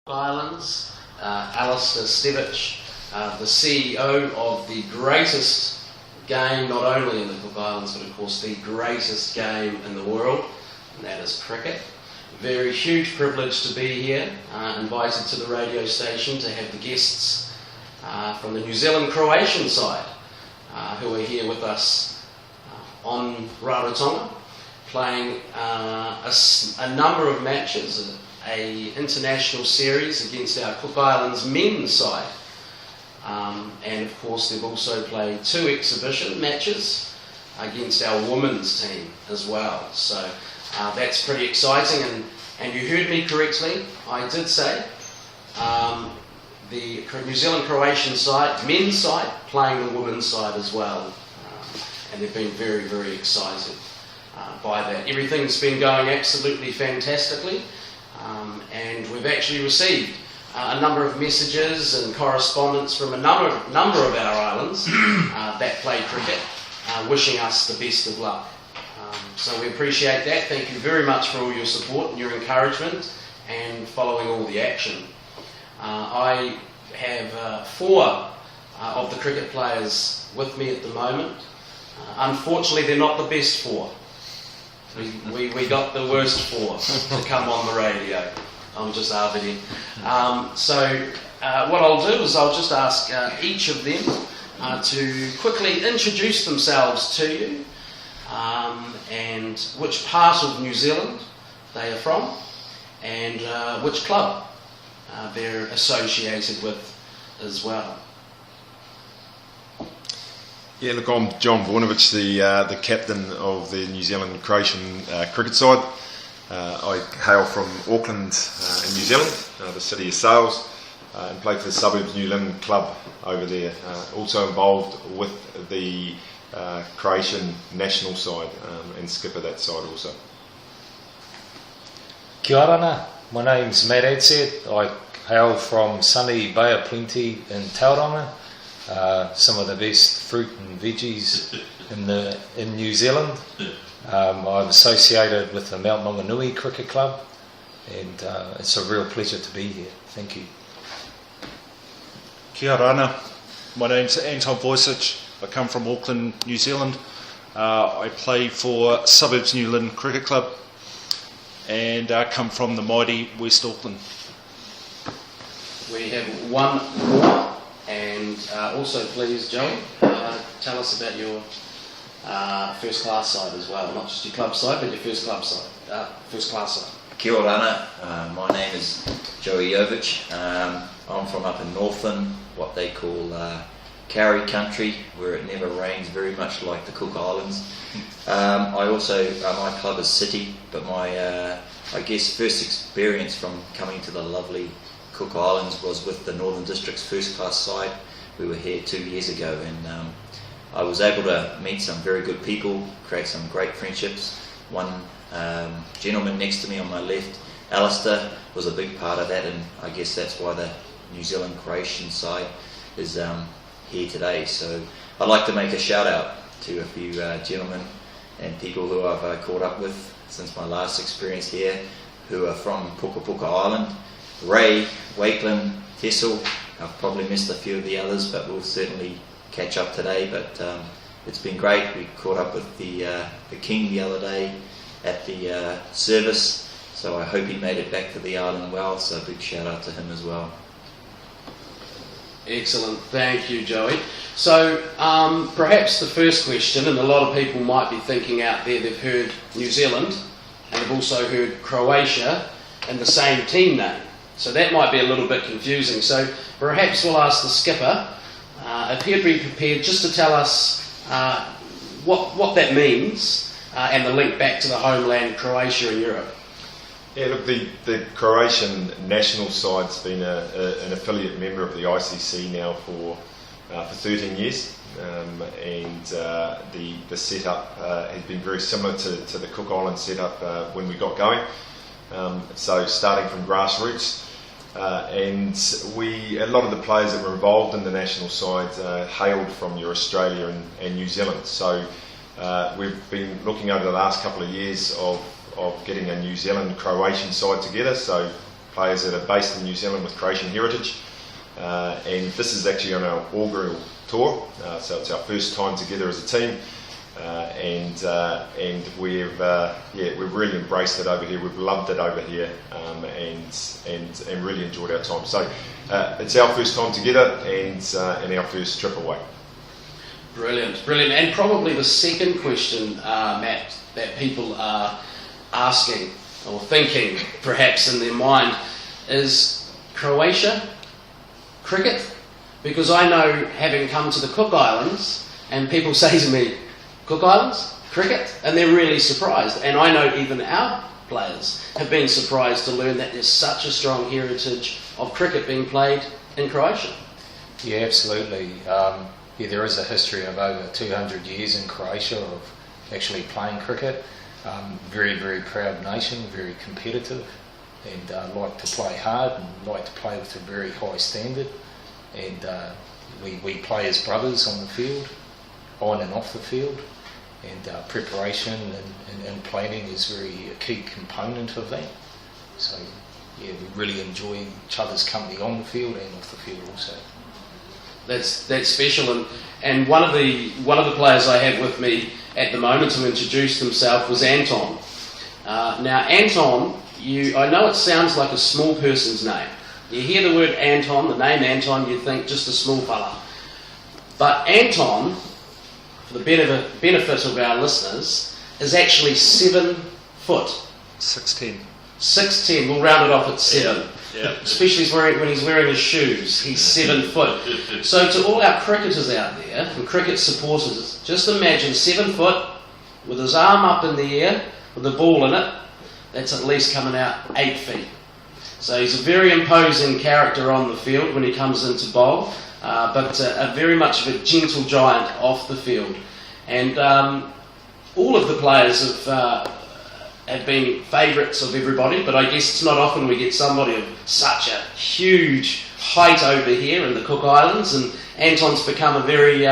Islands, Alister, Stevic, the CEO of the greatest game, not only in the Cook Islands, but of course the greatest game in the world, and that is cricket. Very huge privilege to be here, invited to the radio station to have the guests from the New Zealand Croatian side, who are here with us on Raro, playing a number of matches, an international series against our Cook Islands men's side, and of course they've also played 2 exhibition matches against our women's team as well. So that's pretty exciting, and you heard me correctly. I did say the New Zealand Croatian side, men's side, playing the women's side as well, and they've been very, very excited by that. Everything's been going absolutely fantastically. And we've actually received a number of messages and correspondence from a number of our islands that play cricket, wishing us the best of luck. So we appreciate that. Thank you very much for all your support and your encouragement and following all the action. I have 4 of the cricket players with me at the moment. Unfortunately, they're not the best 4. We got the worst 4 to come on the radio. I'm just arbitering. So what I'll do is I'll just ask each of them to quickly introduce themselves to you, and which part of New Zealand they are from, and which club they're associated with as well. Yeah, look, I'm John Vujnovich, the captain of the New Zealand Croatian cricket side. I hail from Auckland in New Zealand, the city of Sales, and play for the Suburbs New Zealand club over there. Also involved with the Croatian national side and skipper that side also. Kia ora, my name's Matt Adsett. I hail from sunny Bay of Plenty in Tauranga. Some of the best fruit and veggies in New Zealand. I'm associated with the Mount Maunganui Cricket Club, and it's a real pleasure to be here. Thank you. Kia ora, my name's Anton. I come from Auckland, New Zealand. I play for Suburbs New Zealand Cricket Club, and I come from the mighty West Auckland. We have one more, and also please, Joey, tell us about your first class side as well, not just your club side, but your first class side. Kia ora, my name is Yovich. I'm from up in Northland, what they call Kauri country, where it never rains, very much like the Cook Islands. My club is City, but my I guess first experience from coming to the lovely Cook Islands was with the Northern District's first class side. We were here 2 years ago, and I was able to meet some very good people, create some great friendships. One gentleman next to me on my left, Alister, was a big part of that, and I guess that's why the New Zealand Croatian side is here today. So I'd like to make a shout out to a few gentlemen and people who I've caught up with since my last experience here, who are from Puka Puka Island. Ray, Wakeland, Tessel. I've probably missed a few of the others, but we'll certainly catch up today. But it's been great. We caught up with the King the other day at the service, so I hope he made it back to the island well, so a big shout out to him as well. Excellent, thank you, Joey. So perhaps the first question, and a lot of people might be thinking out there, they've heard New Zealand and they've also heard Croatia and the same team name, so that might be a little bit confusing. So perhaps we'll ask the skipper if he'd be prepared just to tell us what that means and the link back to the homeland Croatia in Europe. Yeah, look, the Croatian national side's been an affiliate member of the ICC now for 13 years, and the setup has been very similar to the Cook Island setup when we got going. So starting from grassroots, and a lot of the players that were involved in the national side hailed from your Australia and New Zealand. So we've been looking over the last couple of years of getting a New Zealand Croatian side together. So players that are based in New Zealand with Croatian heritage. And this is actually on our inaugural tour, so it's our first time together as a team. And we've really embraced it over here. We've loved it over here, and really enjoyed our time. So it's our first time together, and our first trip away. Brilliant. And probably the second question, Matt, that people are asking or thinking perhaps in their mind is Croatia cricket? Because I know, having come to the Cook Islands, and people say to me, Cook Islands? Cricket? And they're really surprised. And I know even our players have been surprised to learn that there's such a strong heritage of cricket being played in Croatia. Yeah, absolutely. There is a history of over 200 years in Croatia of actually playing cricket. Very, very proud nation, very competitive, and like to play hard and like to play with a very high standard. And we play as brothers on the field, on and off the field, and preparation and planning is very a key component of that. So yeah, we really enjoy each other's company on the field and off the field also. That's special, and one of the players I have with me at the moment to introduce himself was Anton. Now Anton, I know it sounds like a small person's name. You hear the word Anton, the name Anton, you think just a small fella. But Anton, for the benefit of our listeners, is actually 7 foot. 6'10". 6'10", we'll round it off at 7. Yeah. Especially when he's wearing his shoes, he's 7 foot. So to all our cricketers out there, and cricket supporters, just imagine 7 foot, with his arm up in the air, with the ball in it, that's at least coming out 8 feet. So he's a very imposing character on the field when he comes into bowl, but a very much of a gentle giant off the field. And all of the players have been favourites of everybody, but I guess it's not often we get somebody of such a huge height over here in the Cook Islands, and Anton's become a very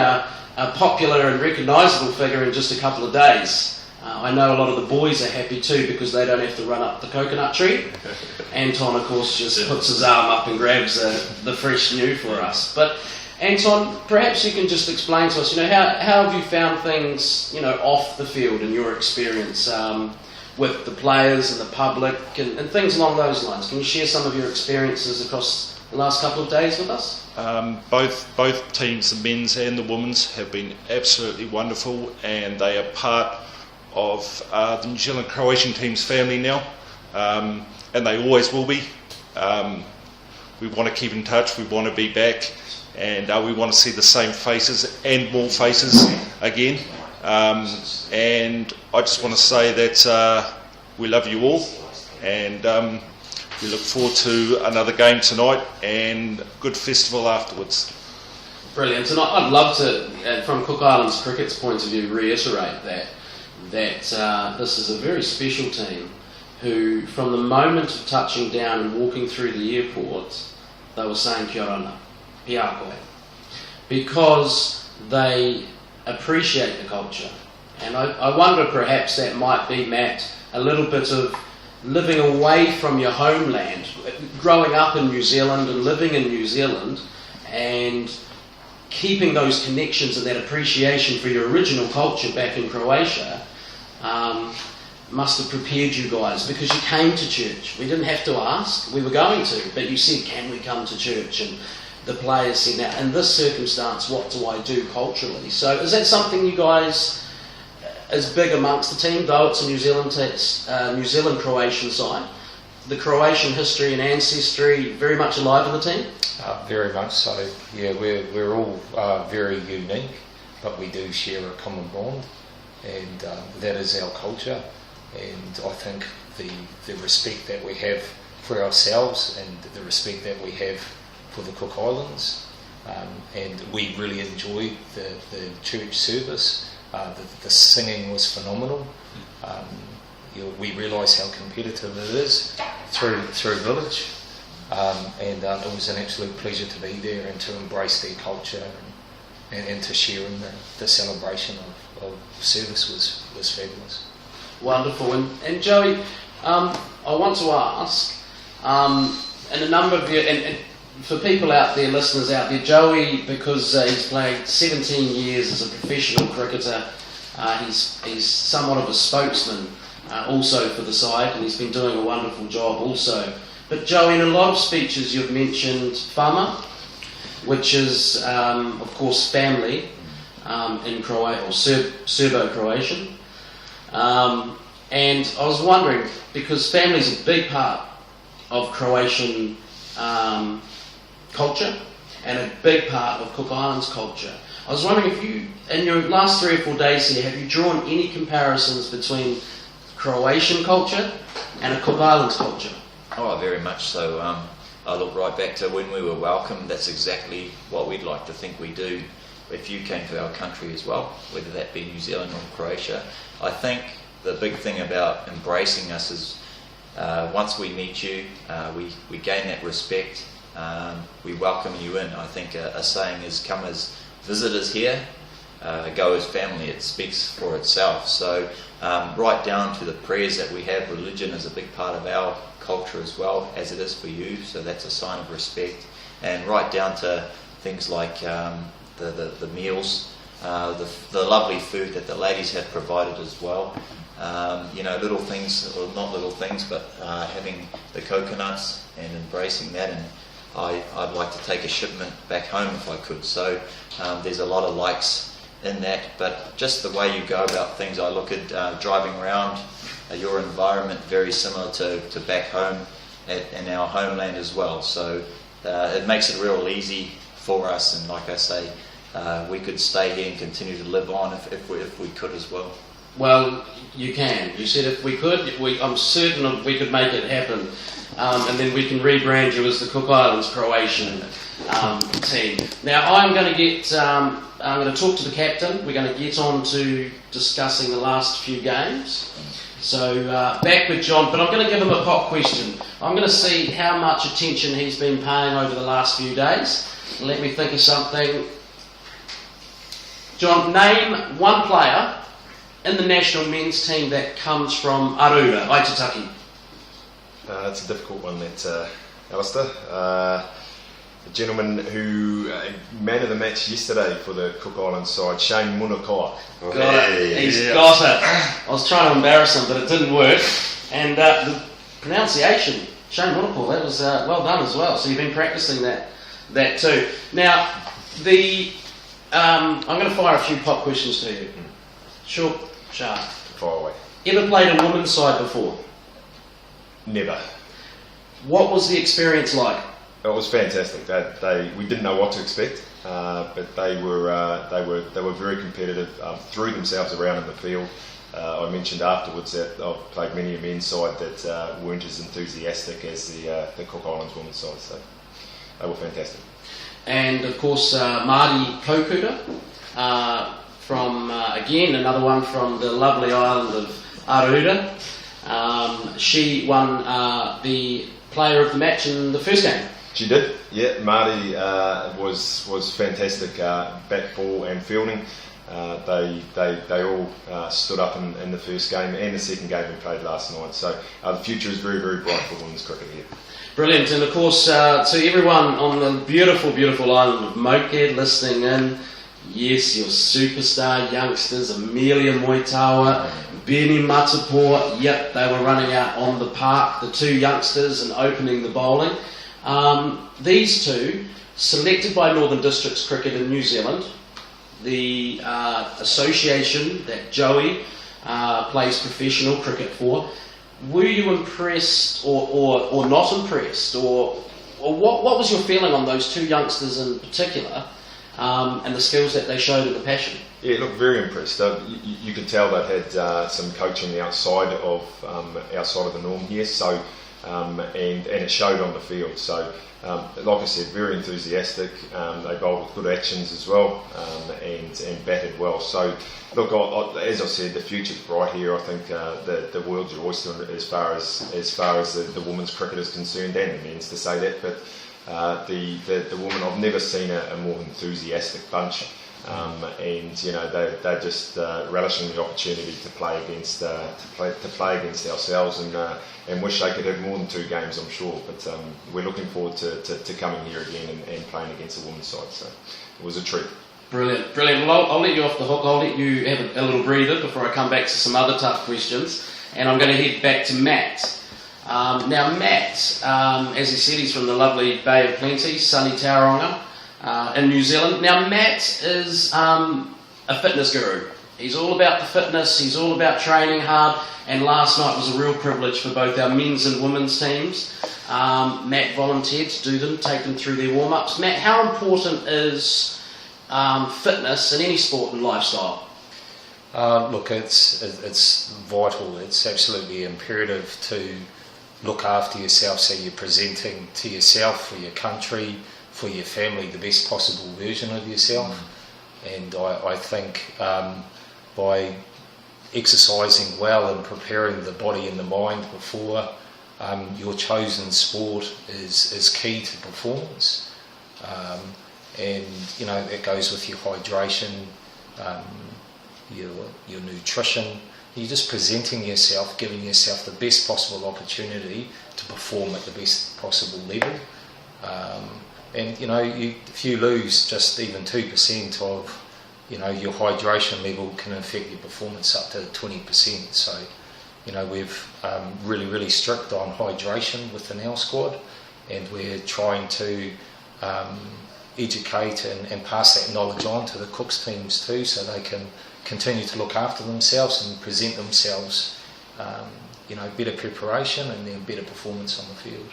popular and recognisable figure in just a couple of days. I know a lot of the boys are happy too because they don't have to run up the coconut tree. Anton, of course, just puts his arm up and grabs the fresh new for us. But Anton, perhaps you can just explain to us, how have you found things, off the field in your experience with the players and the public and things along those lines? Can you share some of your experiences across the last couple of days with us? Both teams, the men's and the women's, have been absolutely wonderful, and they are part of the New Zealand Croatian team's family now, and they always will be. We want to keep in touch, we want to be back, and we want to see the same faces and more faces again. And I just want to say that we love you all, and we look forward to another game tonight and a good festival afterwards. Brilliant, and I'd love to, from Cook Islands Cricket's point of view, reiterate that this is a very special team who, from the moment of touching down and walking through the airport, they were saying kia ora, pia koe, because they appreciate the culture. And I wonder perhaps that might be, Matt, a little bit of living away from your homeland, growing up in New Zealand and living in New Zealand, and keeping those connections and that appreciation for your original culture back in Croatia must have prepared you guys, because you came to church. We didn't have to ask, we were going to, but you said, can we come to church? And the players said, now in this circumstance, what do I do culturally? So is that something you guys, is big amongst the team, though it's a New Zealand Croatian side? The Croatian history and ancestry very much alive in the team? Very much so. Yeah, we're all very unique, but we do share a common bond, and that is our culture. And I think the respect that we have for ourselves and the respect that we have for the Cook Islands, and we really enjoyed the church service. The singing was phenomenal. We realise how competitive it is through Village, and it was an absolute pleasure to be there and to embrace their culture and to share in the celebration of service was fabulous. Wonderful. And Joey, I want to ask, And a number of you, and for people out there, listeners out there, Joey, because he's played 17 years as a professional cricketer, he's somewhat of a spokesman also for the side, and he's been doing a wonderful job also. But Joey, in a lot of speeches you've mentioned Fama, which is, of course, family in Croatia, or Serbo-Croatian. And I was wondering, because family is a big part of Croatian culture and a big part of Cook Islands culture. I was wondering if you, in your last 3 or 4 days here, have you drawn any comparisons between Croatian culture and a Cook Islands culture? Oh, very much so. I look right back to when we were welcomed. That's exactly what we'd like to think we do if you came to our country as well, whether that be New Zealand or Croatia. I think the big thing about embracing us is once we meet you, we gain that respect. We welcome you in. I think a saying is, come as visitors here, go as family. It speaks for itself. So right down to the prayers that we have, religion is a big part of our culture as well, as it is for you. So that's a sign of respect. And right down to things like the meals, the lovely food that the ladies have provided as well. Little things, or not little things, but having the coconuts and embracing that, and I'd like to take a shipment back home if I could. So there's a lot of likes in that, but just the way you go about things, I look at driving around your environment very similar to back home in our homeland as well. So it makes it real easy for us, and like I say, we could stay here and continue to live on if we could as well. Well, you can. You said if we could, I'm certain we could make it happen. And then we can rebrand you as the Cook Islands Croatian team. Now, I'm going to talk to the captain. We're going to get on to discussing the last few games. So, back with John, but I'm going to give him a pop question. I'm going to see how much attention he's been paying over the last few days. Let me think of something. John, name one player in the national men's team that comes from Aruda, Aitutaki. It's a difficult one, that Alister. A gentleman who man of the match yesterday for the Cook Islands side, Shane Munakai. Got it. He's got it. I was trying to embarrass him, but it didn't work. And the pronunciation, Shane Munakai, that was well done as well. So you've been practicing that too. Now, I'm going to fire a few pop questions to you. Short, sharp. Far away. Ever played a women's side before? Never. What was the experience like? It was fantastic. We didn't know what to expect, but they were very competitive. Threw themselves around in the field. I mentioned afterwards that I've played many a men's side that weren't as enthusiastic as the Cook Islands women's side. So they were fantastic. And of course, Māori Kokuta, from again another one from the lovely island of Aruda. She won the player of the match in the first game. She did, yeah. Māori was fantastic back ball and fielding. They all stood up in the first game and the second game we played last night. So the future is very, very bright for women's cricket here. Brilliant, and of course to everyone on the beautiful, beautiful island of Mokehead listening in, yes, your superstar youngsters, Amelia Moitawa, Benny Matapour, yep, they were running out on the park, the two youngsters, and opening the bowling. These two, selected by Northern Districts Cricket in New Zealand, the association that Joey plays professional cricket for, were you impressed or not impressed? Or what was your feeling on those two youngsters in particular, and the skills that they showed and the passion? Yeah, look, very impressed. You could tell they'd had some coaching outside of the norm here, so and it showed on the field. So, like I said, very enthusiastic. They bowled with good actions as well, and batted well. So, look, as I said, the future's bright here. I think the world's your oyster as far as the women's cricket is concerned, and the men's, to say that. But the women, I've never seen a more enthusiastic bunch. and they're just relishing the opportunity to play against ourselves, and wish they could have more than 2 games, I'm sure. But we're looking forward to coming here again and playing against the women's side. So it was a treat. Brilliant. Well, I'll let you off the hook. I'll let you have a little breather before I come back to some other tough questions. And I'm going to head back to Matt. Now, Matt, as he said, he's from the lovely Bay of Plenty, sunny Tauranga in New Zealand. Now, Matt is a fitness guru. He's all about the fitness. He's all about training hard. And last night was a real privilege for both our men's and women's teams. Matt volunteered to do them, take them through their warm-ups. Matt, how important is fitness in any sport and lifestyle? Look, it's vital. It's absolutely imperative to look after yourself so you're presenting to yourself, for your country, for your family, the best possible version of yourself. And I think by exercising well and preparing the body and the mind before your chosen sport is key to performance. And that goes with your hydration, your nutrition. You're just presenting yourself, giving yourself the best possible opportunity to perform at the best possible level. And if you lose just even 2% of your hydration level, can affect your performance up to 20%. So we've really strict on hydration within our squad, and we're trying to educate and pass that knowledge on to the Cooks teams too, so they can continue to look after themselves and present themselves, better preparation and then better performance on the field.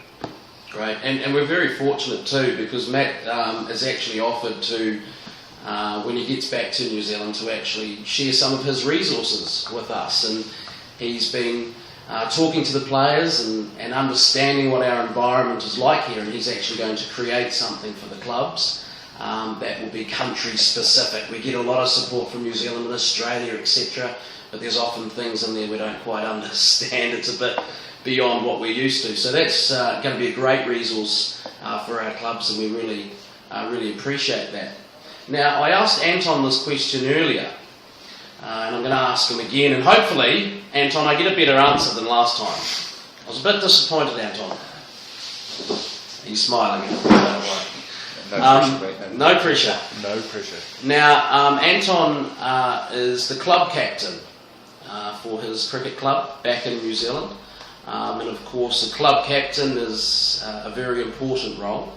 Great, and we're very fortunate too, because Matt has actually offered to, when he gets back to New Zealand, to actually share some of his resources with us, and he's been talking to the players and understanding what our environment is like here, and he's actually going to create something for the clubs that will be country specific. We get a lot of support from New Zealand and Australia, etc., but there's often things in there we don't quite understand. It's a bit beyond what we're used to. So that's going to be a great resource for our clubs, and we really appreciate that. Now, I asked Anton this question earlier, and I'm going to ask him again, and hopefully, Anton, I get a better answer than last time. I was a bit disappointed, Anton. He's smiling. No pressure. No pressure. Now, Anton is the club captain for his cricket club back in New Zealand. And of course, the club captain is a very important role.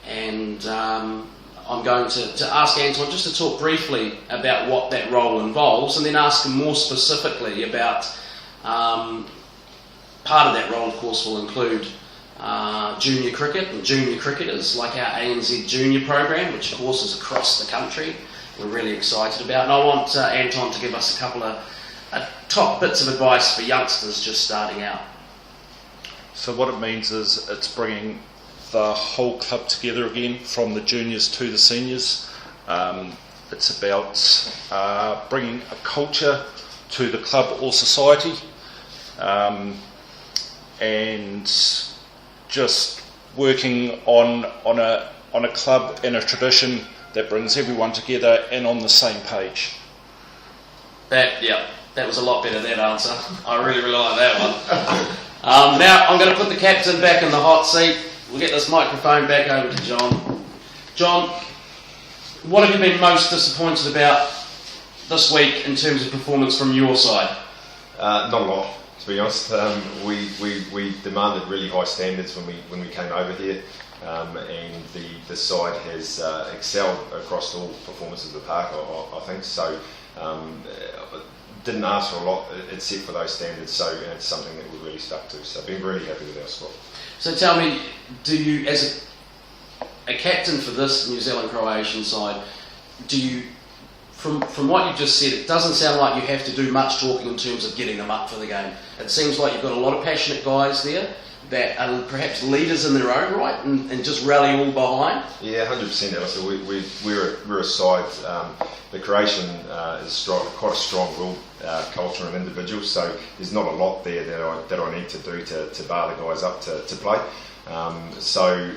And I'm going to ask Anton just to talk briefly about what that role involves, and then ask him more specifically about part of that role, of course, will include junior cricket and junior cricketers, like our ANZ junior program, which of course is across the country. We're really excited about, and I want Anton to give us a couple of top bits of advice for youngsters just starting out. So what it means is it's bringing the whole club together again, from the juniors to the seniors. It's about bringing a culture to the club or society, and just working on a club and a tradition that brings everyone together and on the same page. That was a lot better, that answer. I really like that one. Now I'm going to put the captain back in the hot seat. We'll get this microphone back over to John. John, what have you been most disappointed about this week in terms of performance from your side? Not a lot, to be honest. We demanded really high standards when we came over here, and the side has excelled across all performances of the park, I think. So didn't ask for a lot except for those standards, so it's something that we're really stuck to. So I've been really happy with our squad. So tell me, do you, as a captain for this New Zealand Croatian side, do you, from what you've just said, it doesn't sound like you have to do much talking in terms of getting them up for the game. It seems like you've got a lot of passionate guys there that are perhaps leaders in their own right and just rally all behind. Yeah, 100%, Alister. We're a side. The Croatian is quite a strong-willed culture and individual, so there's not a lot there that I need to do to bar the guys up to play. So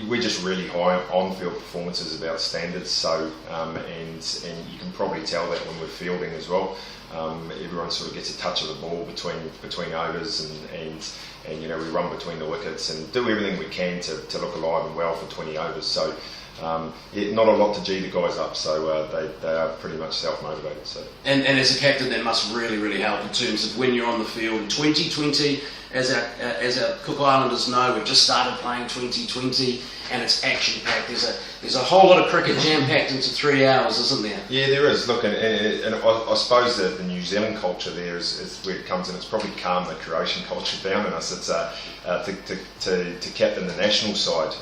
we're just really high on-field performances about standards. So and you can probably tell that when we're fielding as well. Everyone sort of gets a touch of the ball between overs, and you know, we run between the wickets and do everything we can to look alive and well for 20 overs. So not a lot to G the guys up, so they are pretty much self-motivated. So. And as a captain, that must really, really help in terms of when you're on the field. 2020, as our Cook Islanders know, we've just started playing 2020, and it's action-packed. There's a whole lot of cricket jam-packed into 3 hours, isn't there? Yeah, there is. Look, and I suppose that the New Zealand culture there is where it comes in. It's probably calmed the Croatian culture down in us. It's to captain the national side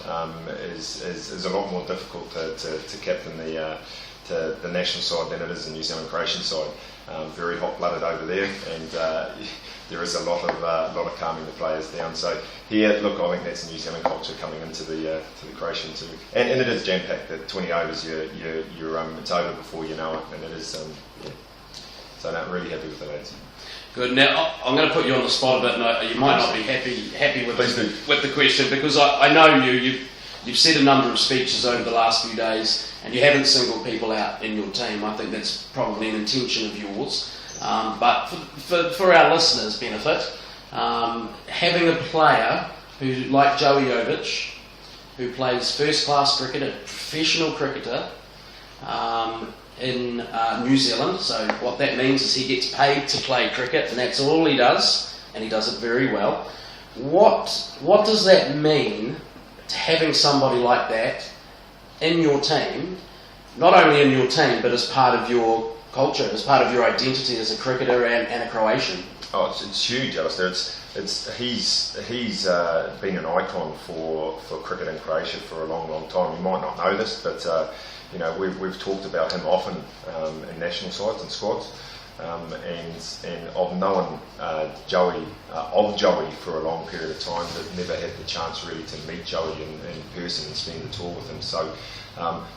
is a lot more difficult to captain the national side than it is the New Zealand Croatian side. Very hot-blooded over there, and there is a lot of calming the players down. So here, look, I think that's the New Zealand culture coming into the Croatian too, and it is jam-packed. At 20 overs, it's over before you know it, and it is. Yeah. So I'm really happy with the lads. Good. Now I'm going to put you on the spot a bit. And you might not be happy with the question, because I know you've said a number of speeches over the last few days, and you haven't singled people out in your team. I think that's probably an intention of yours. But for our listeners' benefit, having a player who, like Joey Yovich, who plays first-class cricket, a professional cricketer in New Zealand. So what that means is he gets paid to play cricket, and that's all he does, and he does it very well. What does that mean to having somebody like that in your team, not only in your team, but as part of your culture, as part of your identity as a cricketer and a Croatian? Oh, it's huge, Alister. He's been an icon for cricket in Croatia for a long time. You might not know this, but you know, we've talked about him often in national sides and squads, and I've known Joey for a long period of time, but never had the chance really to meet Joey in person and spend the tour with him. So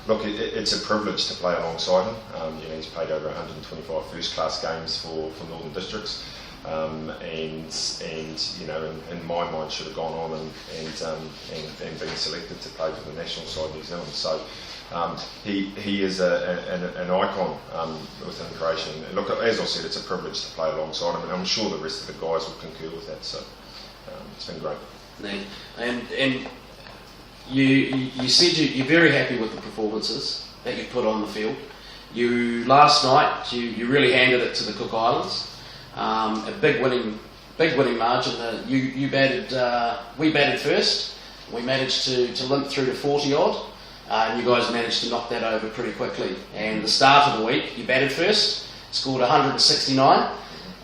look, it's a privilege to play alongside him. You know, he's played over 125 first-class games for Northern Districts, and you know, in my mind, should have gone on and been selected to play for the national side New Zealand. So he is an icon within Croatia. And look, as I said, it's a privilege to play alongside him, and I'm sure the rest of the guys will concur with that. So it's been great. And you said you're very happy with the performances that you put on the field. Last night you really handed it to the Cook Islands. A big winning margin. We batted first. We managed to limp through to 40 odd, and you guys managed to knock that over pretty quickly. And the start of the week, you batted first, scored 169,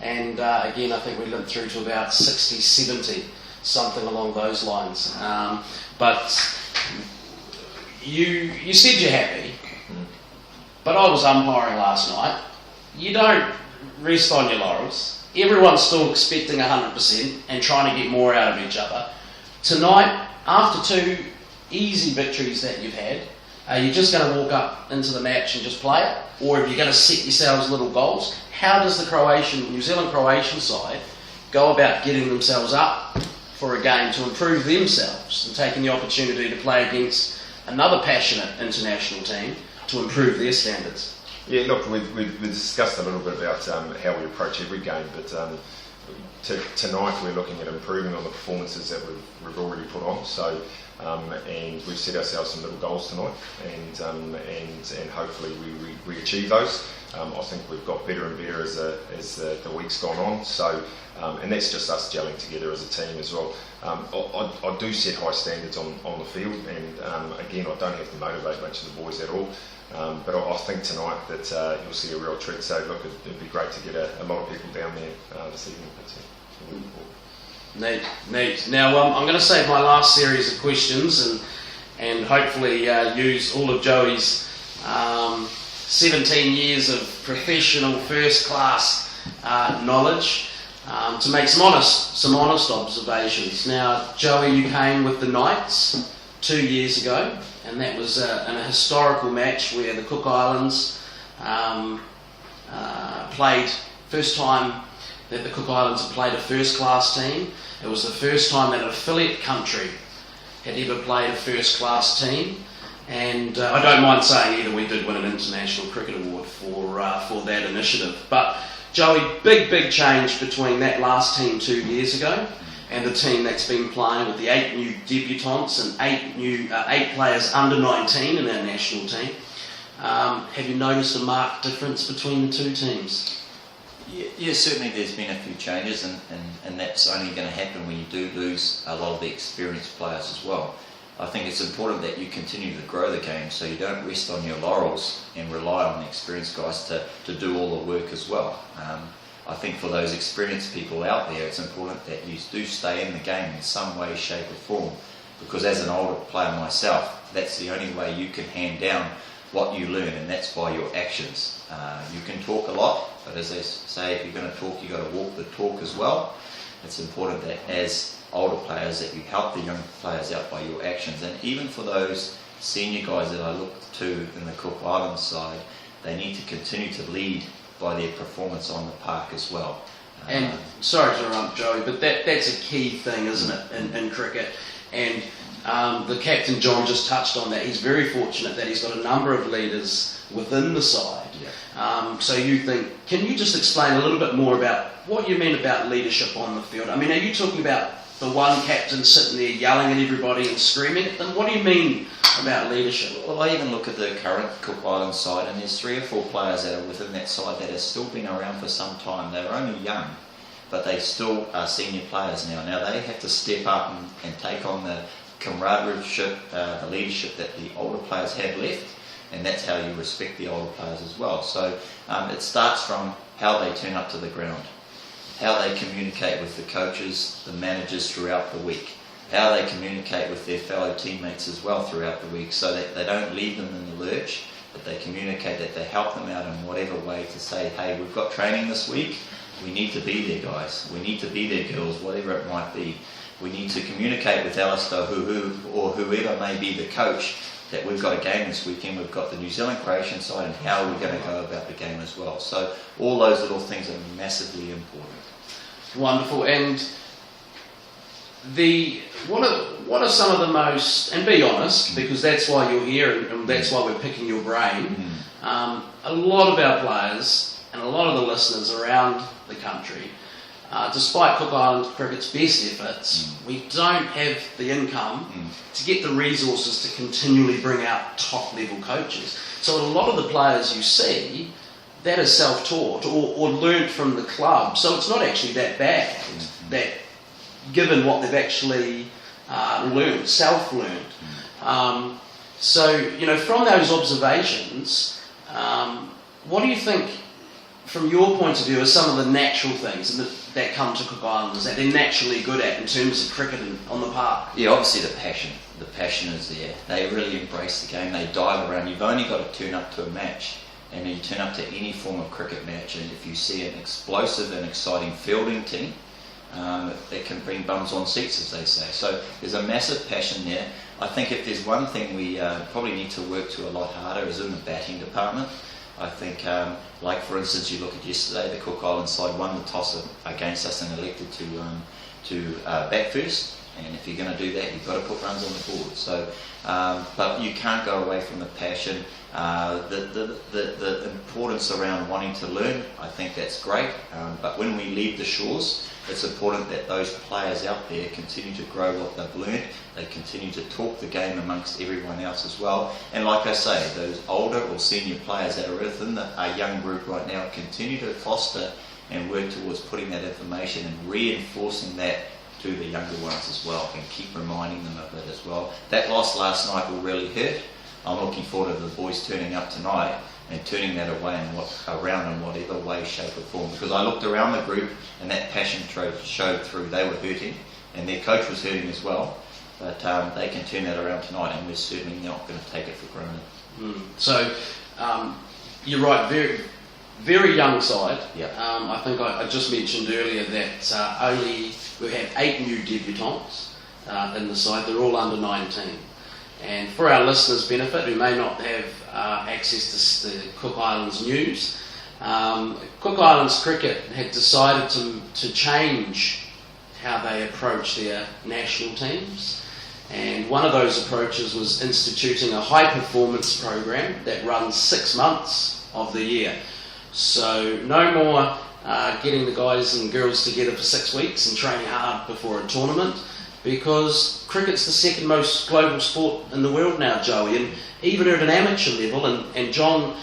and again I think we limped through to about 60, 70, something along those lines. But you said you're happy, but I was umpiring last night. You don't rest on your laurels. Everyone's still expecting 100% and trying to get more out of each other. Tonight, after 2 easy victories that you've had, are you just going to walk up into the match and just play it? Or are you going to set yourselves little goals? How does the New Zealand Croatian side go about getting themselves up for a game to improve themselves and taking the opportunity to play against another passionate international team to improve their standards? Yeah, look, we discussed a little bit about how we approach every game, but tonight we're looking at improving on the performances that we've already put on. So, and we've set ourselves some little goals tonight, and hopefully we achieve those. I think we've got better and better as the week's gone on. So, and that's just us gelling together as a team as well. I do set high standards on the field, and again, I don't have to motivate much of the boys at all. But I think tonight that you'll see a real treat. So look, it'd be great to get a lot of people down there this evening. Neat. Now I'm going to save my last series of questions and hopefully use all of Joey's 17 years of professional first-class knowledge to make some honest observations. Now, Joey, you came with the Knights 2 years ago, and that was a historical match where the Cook Islands played, first time that the Cook Islands have played a first-class team. It was the first time that an affiliate country had ever played a first-class team. And I don't mind saying either we did win an International Cricket Award for that initiative. But Joey, big change between that last team 2 years ago and the team that's been playing with the 8 new debutants and 8 players under 19 in our national team. Have you noticed a marked difference between the two teams? Yeah, certainly there's been a few changes, and that's only going to happen when you do lose a lot of the experienced players as well. I think it's important that you continue to grow the game so you don't rest on your laurels and rely on the experienced guys to do all the work as well. I think for those experienced people out there, it's important that you do stay in the game in some way, shape or form, because as an older player myself, that's the only way you can hand down what you learn, and that's by your actions. You can talk a lot, but as they say, if you're going to talk, you've got to walk the talk as well. It's important that as older players that you help the young players out by your actions, and even for those senior guys that I look to in the Cook Islands side, they need to continue to lead by their performance on the park as well. And sorry to interrupt, Joey, but that's a key thing, isn't it, in cricket? And the captain John just touched on that. He's very fortunate that he's got a number of leaders within the side. Yeah. So you think, can you just explain a little bit more about what you mean about leadership on the field? I mean, are you talking about the one captain sitting there yelling at everybody and screaming at them? What do you mean about leadership? Well, I even look at the current Cook Islands side, and there's 3 or 4 players that are within that side that have still been around for some time. They're only young, but they still are senior players now. Now they have to step up and take on the camaraderie, the leadership that the older players have left, and that's how you respect the older players as well. So it starts from how they turn up to the ground, how they communicate with the coaches, the managers throughout the week, how they communicate with their fellow teammates as well throughout the week, so that they don't leave them in the lurch, but they communicate, that they help them out in whatever way to say, hey, we've got training this week, we need to be there, guys, we need to be there, girls, whatever it might be. We need to communicate with Alister or whoever may be the coach that we've got a game this weekend, we've got the New Zealand Croatian side, and how are we going to go about the game as well. So all those little things are massively important. Wonderful. And what are some of the most, and be honest, because that's why you're here and that's why we're picking your brain, a lot of our players and a lot of the listeners around the country, despite Cook Islands Cricket's best efforts, we don't have the income to get the resources to continually bring out top level coaches. So a lot of the players you see, that is self-taught or learnt from the club. So it's not actually that bad, that given what they've actually learned, self-learned. So, you know, from those observations, what do you think, from your point of view, are some of the natural things that come to Cook Islanders that they're naturally good at in terms of cricket on the park? Yeah, obviously the passion. The passion is there. They really embrace the game. They dive around. You've only got to turn up to a match, and you turn up to any form of cricket match, and if you see an explosive and exciting fielding team, it can bring bums on seats, as they say. So there's a massive passion there. I think if there's one thing we probably need to work to a lot harder is in the batting department. I think, like for instance, you look at yesterday, the Cook Islands side won the toss against us and elected to bat first. And if you're going to do that, you've got to put runs on the board. So, but you can't go away from the passion, the importance around wanting to learn. I think that's great. But when we leave the shores, it's important that those players out there continue to grow what they've learned. They continue to talk the game amongst everyone else as well. And like I say, those older or senior players that are within our young group right now continue to foster and work towards putting that information and reinforcing that to the younger ones as well, and keep reminding them of it as well. That loss last night will really hurt. I'm looking forward to the boys turning up tonight and turning that away around in whatever way, shape or form. Because I looked around the group and that passion showed through. They were hurting and their coach was hurting as well. But they can turn that around tonight, and we're certainly not going to take it for granted. So you're right, very, very young side. Yeah. I think I just mentioned earlier that we have 8 new debutants in the side. They're all under 19. And for our listeners' benefit, who may not have access to the Cook Islands news, Cook Islands Cricket had decided to change how they approach their national teams. And one of those approaches was instituting a high performance program that runs 6 months of the year. So no more getting the guys and girls together for 6 weeks and training hard before a tournament, because cricket's the second most global sport in the world now, Joey, and even at an amateur level, and John,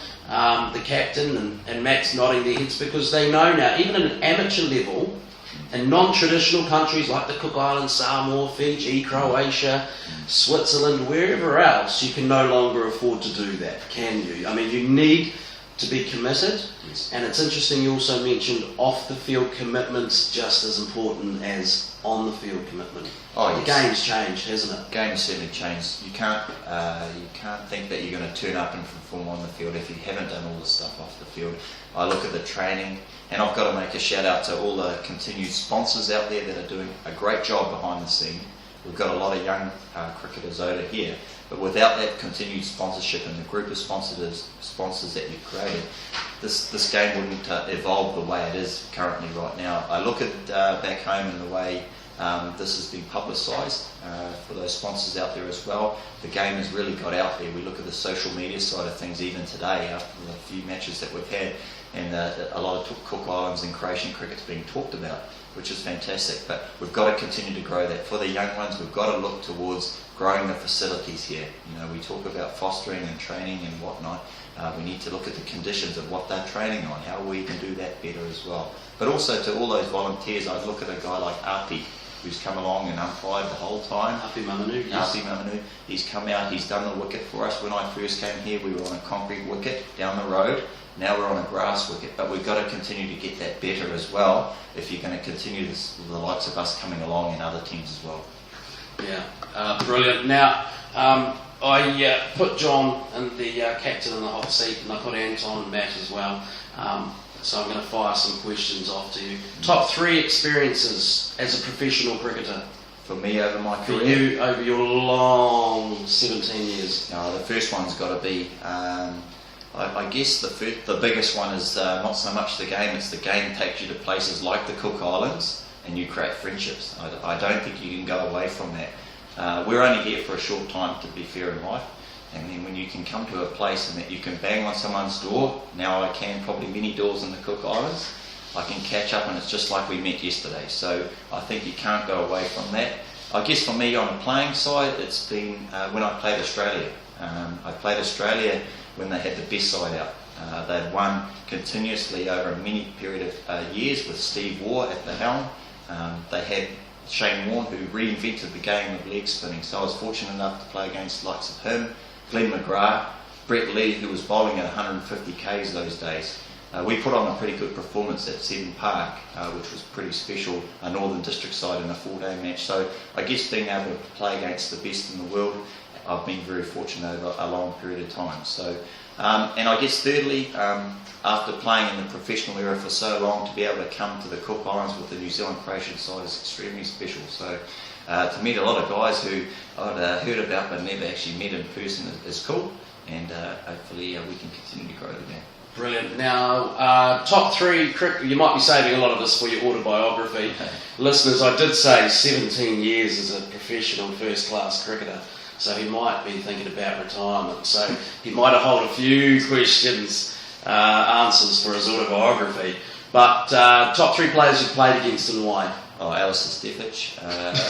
the captain, and Matt's nodding their heads, because they know now, even at an amateur level, in non-traditional countries like the Cook Islands, Samoa, Fiji, Croatia, Switzerland, wherever else, you can no longer afford to do that, can you? I mean, you need to be committed, and it's interesting you also mentioned off-the-field commitments just as important as on-the-field commitment. Oh, the yes. game's changed, hasn't it? The game's certainly changed. You can't think that you're going to turn up and perform on the field if you haven't done all the stuff off the field. I look at the training, and I've got to make a shout out to all the continued sponsors out there that are doing a great job behind the scene. We've got a lot of young cricketers over here, but without that continued sponsorship and the group of sponsors that you've created, this game wouldn't evolve the way it is currently right now. I look at back home in the way this has been publicised for those sponsors out there as well. The game has really got out there. We look at the social media side of things even today after the few matches that we've had, and a lot of Cook Islands and Croatian cricket's being talked about, which is fantastic. But we've got to continue to grow that. For the young ones, we've got to look towards growing the facilities here. You know, we talk about fostering and training and whatnot. We need to look at the conditions of what they're training on, how we can do that better as well. But also to all those volunteers, I'd look at a guy like Api, who's come along and umpired the whole time. Api Mamanu, yes. Api Mamanu, he's come out, he's done the wicket for us. When I first came here, we were on a concrete wicket down the road. Now we're on a grass wicket, but we've got to continue to get that better as well if you're going to continue this, the likes of us coming along in other teams as well. Yeah, brilliant. Now, I put John and the captain in the hot seat, and I put Anton and Matt as well. So I'm going to fire some questions off to you. Top 3 experiences as a professional cricketer For me over my for career, you over your long 17 years. the first one's got to be, I guess the biggest one is not so much the game, it's the game takes you to places like the Cook Islands and you create friendships. I don't think you can go away from that. We're only here for a short time, to be fair in life, and then when you can come to a place and that you can bang on someone's door, now I can probably many doors in the Cook Islands, I can catch up and it's just like we met yesterday. So I think you can't go away from that. I guess for me on the playing side, it's been when I played Australia. I played Australia when they had the best side out. They'd won continuously over a many period of years with Steve Waugh at the helm. They had Shane Warne, who reinvented the game of leg spinning. So I was fortunate enough to play against the likes of him, Glenn McGrath, Brett Lee, who was bowling at 150 k's those days. We put on a pretty good performance at Seddon Park, which was pretty special, a Northern District side in a 4-day match. So I guess being able to play against the best in the world, I've been very fortunate over a long period of time. So, and I guess thirdly, after playing in the professional era for so long, to be able to come to the Cook Islands with the New Zealand Croatian side is extremely special. So to meet a lot of guys who I'd heard about but never actually met in person is cool, and hopefully we can continue to grow the game. Brilliant. Now, top 3 cricket. You might be saving a lot of this for your autobiography. Listeners, I did say 17 years as a professional first-class cricketer, so he might be thinking about retirement. So he might have hold a few questions, answers for his autobiography. But top 3 players you've played against and why? Oh, Alister, Stevic.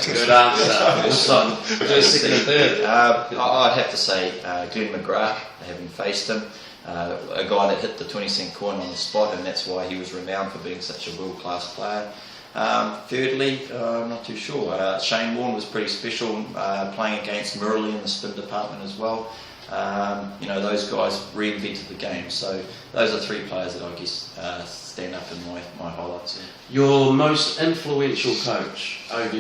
Good answer. Also, first, second and third. I'd have to say Glenn McGrath, having faced him. A guy that hit the 20-cent coin on the spot, and that's why he was renowned for being such a world-class player. Thirdly, I'm not too sure. Shane Warne was pretty special, playing against Murley in the spin department as well. Those guys reinvented the game. So those are 3 players that I guess stand up in my highlights. Yeah. Your most influential coach over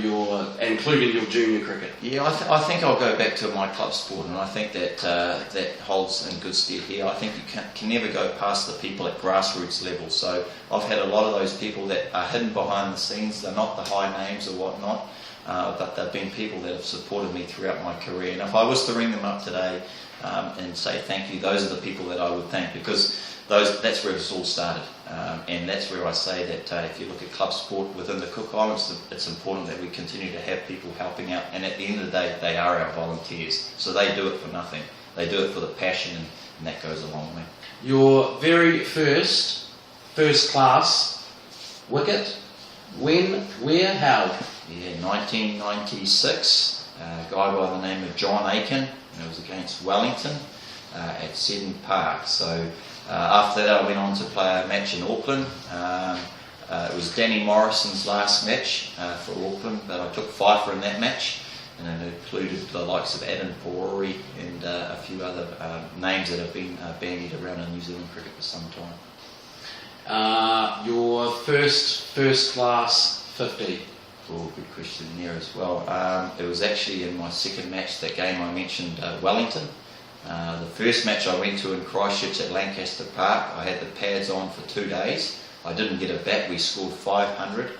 including your junior cricket? Yeah, I think I'll go back to my club sport, and I think that that holds in good stead here. I think you can never go past the people at grassroots level. So I've had a lot of those people that are hidden behind the scenes. They're not the high names or whatnot, but they've been people that have supported me throughout my career. And if I was to ring them up today and say thank you, those are the people that I would thank, because that's where it's all started. And that's where I say that if you look at club sport within the Cook Islands, it's important that we continue to have people helping out. And at the end of the day, they are our volunteers. So they do it for nothing. They do it for the passion, and that goes a long way. Your very first class wicket, when, where, how? Yeah, 1996, a guy by the name of John Aiken, and it was against Wellington at Seddon Park. So after that I went on to play a match in Auckland. It was Danny Morrison's last match for Auckland, but I took fifer in that match, and it included the likes of Adam Porori and a few other names that have been bandied around in New Zealand cricket for some time. Your first class 50? Oh, good question there as well. It was actually in my second match, that game I mentioned, Wellington. The first match I went to in Christchurch at Lancaster Park, I had the pads on for 2 days. I didn't get a bat, we scored 500.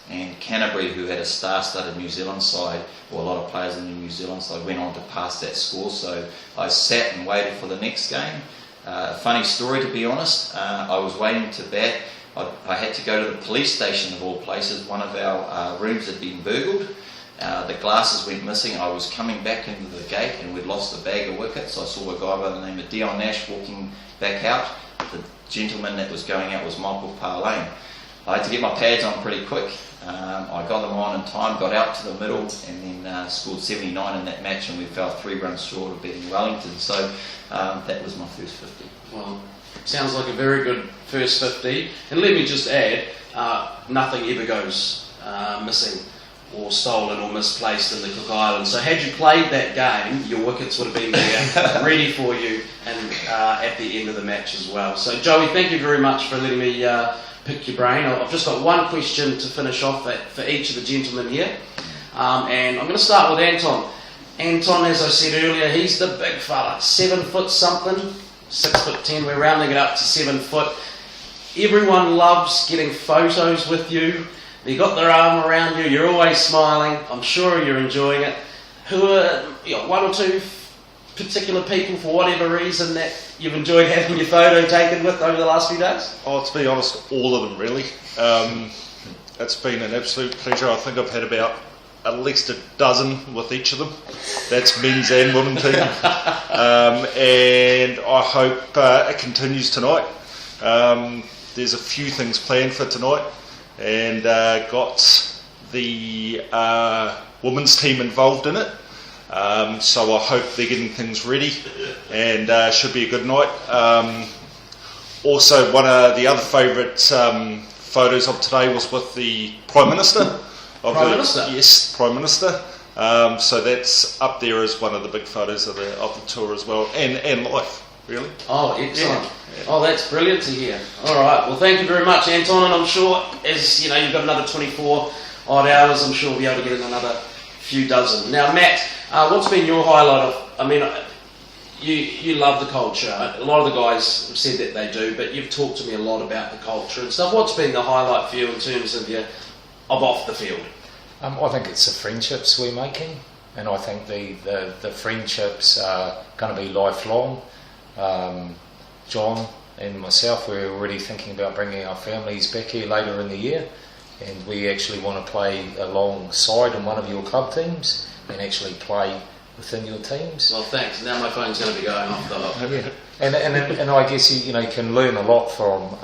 And Canterbury, who had a star-studded New Zealand side, or a lot of players in the New Zealand side, went on to pass that score. So I sat and waited for the next game. Funny story, to be honest. I was waiting to bat. I had to go to the police station of all places. One of our rooms had been burgled. The glasses went missing. I was coming back into the gate and we'd lost a bag of wickets. I saw a guy by the name of Dion Nash walking back out. The gentleman that was going out was Michael Parlane. I had to get my pads on pretty quick. I got them on in time, got out to the middle, and then scored 79 in that match, and we fell 3 runs short of beating Wellington. So that was my first 50. Well, sounds like a very good first 50. And let me just add, nothing ever goes missing or stolen or misplaced in the Cook Islands. So had you played that game, your wickets would have been there ready for you, and at the end of the match as well. So Joey, thank you very much for letting me pick your brain. I've just got one question to finish off for each of the gentlemen here. And I'm going to start with Anton. Anton, as I said earlier, he's the big fella, 7 foot something, 6'10", we're rounding it up to 7 foot. Everyone loves getting photos with you. They got their arm around you, you're always smiling, I'm sure you're enjoying it. Who are one or two particular people, for whatever reason, that you've enjoyed having your photo taken with over the last few days? Oh, to be honest, all of them really. It's been an absolute pleasure. I think I've had about at least a dozen with each of them. That's men's and women team. And I hope it continues tonight. There's a few things planned for tonight, and got the women's team involved in it. So I hope they're getting things ready, and should be a good night. Also, one of the other favourite photos of today was with the Prime Minister. Minister? Yes, Prime Minister. So that's up there as one of the big photos of the tour as well, and life, really. Oh, excellent. Yeah. Oh, that's brilliant to hear. All right, well, thank you very much, Anton, and I'm sure, as you know, you've got another 24 odd hours, I'm sure we'll be able to get in another few dozen. Now, Matt, what's been your highlight of, I mean, you love the culture. A lot of the guys have said that they do, but you've talked to me a lot about the culture and stuff. What's been the highlight for you in terms of off the field? I think it's the friendships we're making, and I think the friendships are going to be lifelong. John and myself, we're already thinking about bringing our families back here later in the year, and we actually want to play alongside in one of your club teams and actually play within your teams. Well, thanks. Now my phone's going to be going off the hook. Yeah. And I guess you can learn a lot from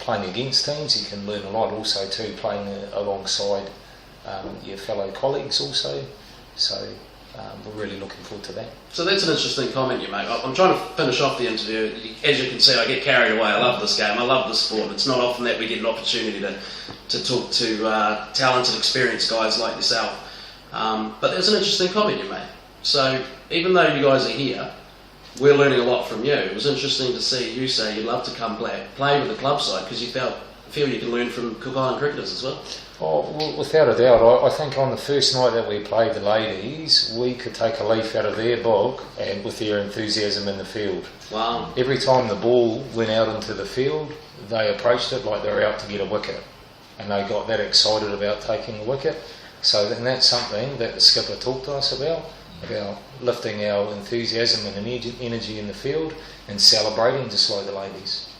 playing against teams. You can learn a lot also too playing alongside your fellow colleagues also. So we're really looking forward to that. So that's an interesting comment you make. I'm trying to finish off the interview. As you can see, I get carried away. I love this game. I love the sport. It's not often that we get an opportunity to talk to talented, experienced guys like yourself. But there's an interesting comment you made. So even though you guys are here, we're learning a lot from you. It was interesting to see you say you'd love to come play with the club side because you feel you can learn from Cook Island cricketers as well. Oh, without a doubt. I think on the first night that we played the ladies, we could take a leaf out of their book and with their enthusiasm in the field. Wow. Every time the ball went out into the field, they approached it like they were out to get a wicket. And they got that excited about taking a wicket. So and that's something that the skipper talked to us about lifting our enthusiasm and energy in the field and celebrating just like the ladies.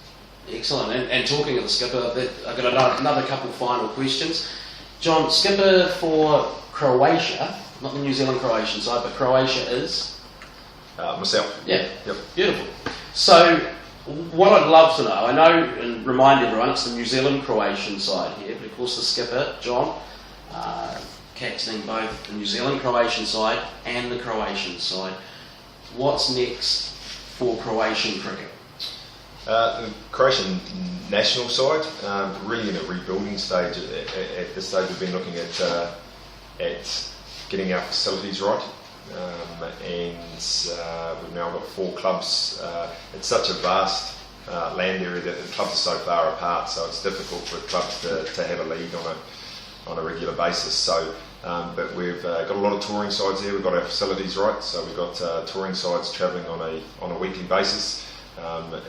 Excellent. And talking of the skipper, I've got another couple final questions. John, skipper for Croatia, not the New Zealand Croatian side, but Croatia is? Myself. Yeah. Yep. Beautiful. So, what I'd love to know, I know and remind everyone it's the New Zealand Croatian side here, but of course the skipper, John, captaining both the New Zealand Croatian side and the Croatian side. What's next for Croatian cricket? The Croatian national side, really in a rebuilding stage. At this stage, we've been looking at getting our facilities right, and we've now got 4 clubs. It's such a vast land area that the clubs are so far apart, so it's difficult for clubs to have a league on a regular basis. So, but we've got a lot of touring sides here. We've got our facilities right, so we've got touring sides travelling on a weekly basis.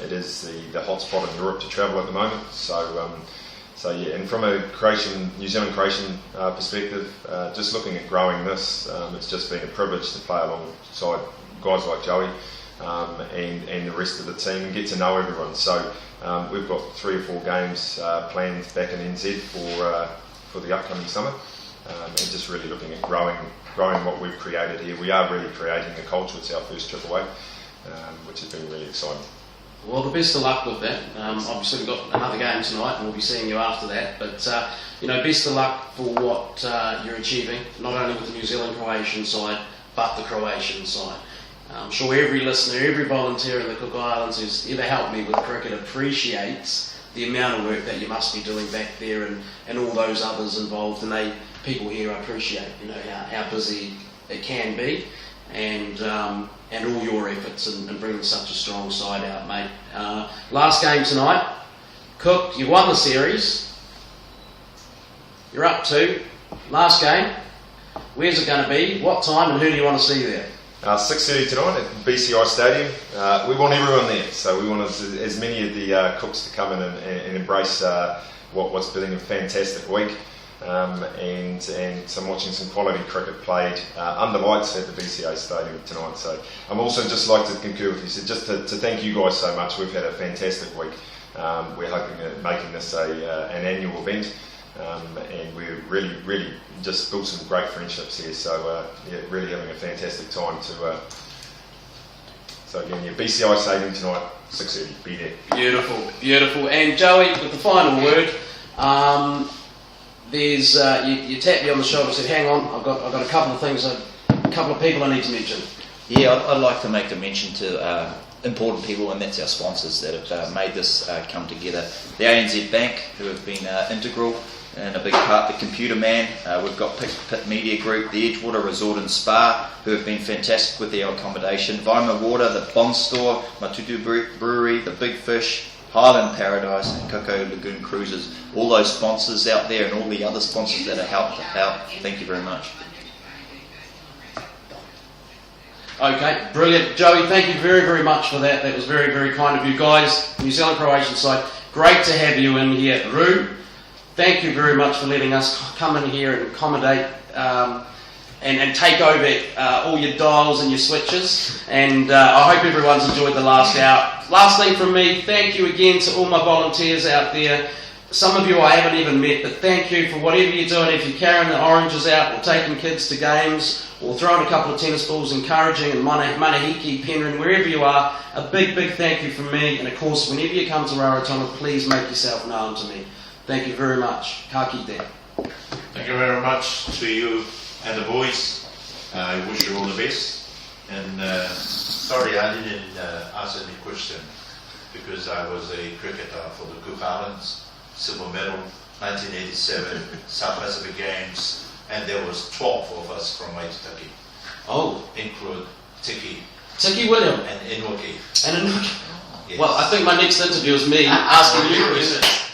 It is the hotspot in Europe to travel at the moment. So yeah, and from a New Zealand Croatian perspective, just looking at growing this, it's just been a privilege to play alongside guys like Joey and the rest of the team and get to know everyone. So we've got 3 or 4 games planned back in NZ for the upcoming summer, and just really looking at growing what we've created here. We are really creating a culture. It's our first Triple A, which has been really exciting. Well, the best of luck with that. Obviously, we've got another game tonight, and we'll be seeing you after that. But best of luck for what you're achieving, not only with the New Zealand Croatian side, but the Croatian side. I'm sure every listener, every volunteer in the Cook Islands who's ever helped me with cricket appreciates the amount of work that you must be doing back there, and all those others involved. And people here appreciate, how busy it can be, and all your efforts in bringing such a strong side out, mate. Last game tonight, Cook, you won the series. You're up 2. Last game, where's it going to be? What time, and who do you want to see there? 6:30 tonight at BCI Stadium. We want everyone there, so we want as many of the Cooks to come in and embrace what's been a fantastic week. And some watching some quality cricket played under lights at the BCA Stadium tonight. So I'm also just like to concur with you, so just to thank you guys so much. We've had a fantastic week. We're hoping at making this an annual event, and we're really just built some great friendships here. So really having a fantastic time to. So again, BCI Stadium tonight, 6:30. Be there. Beautiful. And Joey, with the final word. There's you tapped me on the shoulder and said, "Hang on, I've got a couple of things, a couple of people I need to mention." Yeah, I'd like to make a mention to important people, and that's our sponsors that have made this come together. The ANZ Bank, who have been integral and a big part. The Computer Man, we've got Pit Media Group, the Edgewater Resort and Spa, who have been fantastic with their accommodation. Vima Water, the Bond Store, Matutu Brewery, the Big Fish, Highland Paradise, and Cocoa Lagoon Cruises. All those sponsors out there and all the other sponsors that have helped out, thank you very much. Okay, brilliant. Joey, thank you very, very much for that. That was very, very kind of you guys. New Zealand Croatian side, great to have you in here. Roo, thank you very much for letting us come in here and accommodate and take over all your dials and your switches. And I hope everyone's enjoyed the last hour. Last thing from me, thank you again to all my volunteers out there. Some of you I haven't even met, but thank you for whatever you're doing. If you're carrying the oranges out or taking kids to games or throwing a couple of tennis balls, encouraging in Manahiki, Penryn, wherever you are, a big, big thank you from me. And of course, whenever you come to Rarotonga, please make yourself known to me. Thank you very much. Ka kite. Thank you very much to you and the boys. I wish you all the best. And sorry, I didn't ask any question because I was a cricketer for the Cook Islands. Silver medal, 1987, South Pacific Games, and there was 12 of us from Waitaki. Oh. Include Tiki. Tiki William. And Inuki. And Inuki. Yes. Well, I think my next interview is me asking you questions.